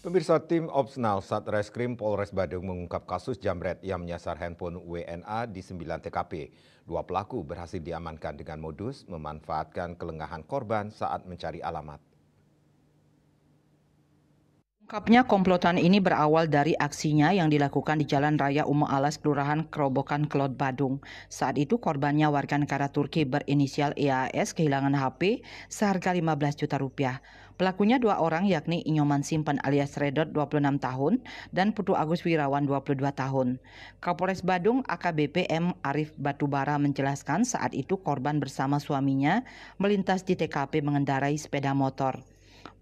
Pemirsa, tim Opsnal Satreskrim Polres Badung mengungkap kasus jambret yang menyasar handphone WNA di 9 TKP. Dua pelaku berhasil diamankan dengan modus memanfaatkan kelengahan korban saat mencari alamat. Ungkapnya komplotan ini berawal dari aksinya yang dilakukan di Jalan Raya Umo Alas, Kelurahan Kerobokan, Kelot, Badung. Saat itu korbannya warga negara Turki berinisial EAS kehilangan HP seharga 15 juta rupiah. Pelakunya dua orang yakni Inyoman Simpan alias Redot 26 tahun dan Putu Agus Wirawan 22 tahun. Kapolres Badung AKBP M Arif Batubara menjelaskan saat itu korban bersama suaminya melintas di TKP mengendarai sepeda motor.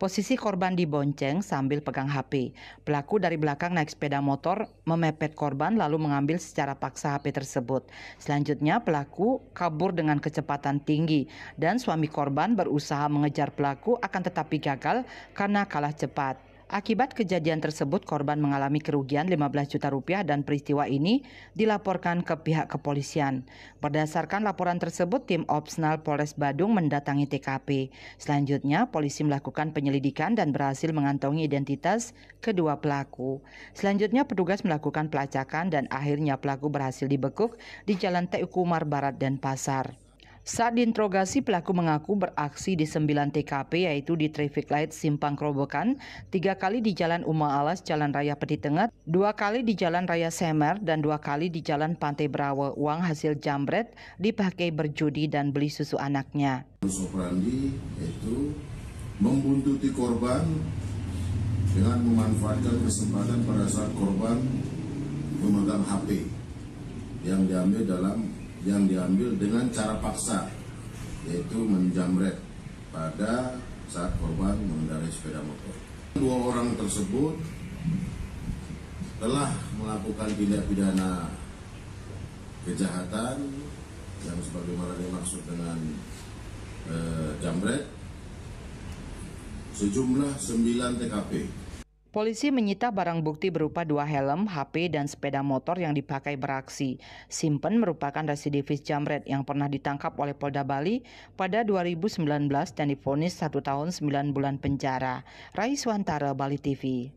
Posisi korban dibonceng sambil pegang HP. Pelaku dari belakang naik sepeda motor, memepet korban lalu mengambil secara paksa HP tersebut. Selanjutnya pelaku kabur dengan kecepatan tinggi dan suami korban berusaha mengejar pelaku akan tetapi gagal karena kalah cepat. Akibat kejadian tersebut korban mengalami kerugian 15 juta rupiah dan peristiwa ini dilaporkan ke pihak kepolisian. Berdasarkan laporan tersebut, tim Opsnal Polres Badung mendatangi TKP. Selanjutnya, polisi melakukan penyelidikan dan berhasil mengantongi identitas kedua pelaku. Selanjutnya, petugas melakukan pelacakan dan akhirnya pelaku berhasil dibekuk di Jalan Teguh Umar Barat dan Pasar. Saat diinterogasi, pelaku mengaku beraksi di 9 TKP yaitu di Traffic Light Simpang Kerobokan, 3 kali di Jalan Uma Alas, Jalan Raya Peti Tengah, 2 kali di Jalan Raya Semer, dan 2 kali di Jalan Pantai Brawa. Uang hasil jambret dipakai berjudi dan beli susu anaknya. Modus operandi yaitu membuntuti korban dengan memanfaatkan kesempatan pada saat korban memegang HP yang diambil dengan cara paksa, yaitu menjamret pada saat korban mengendarai sepeda motor. Dua orang tersebut telah melakukan tindak pidana kejahatan yang sebagaimana dimaksud dengan jambret sejumlah 9 TKP. Polisi menyita barang bukti berupa 2 helm, HP, dan sepeda motor yang dipakai beraksi. Simpen merupakan residivis jambret yang pernah ditangkap oleh Polda Bali pada 2019 dan divonis 1 tahun 9 bulan penjara. Raiswantara, Bali TV.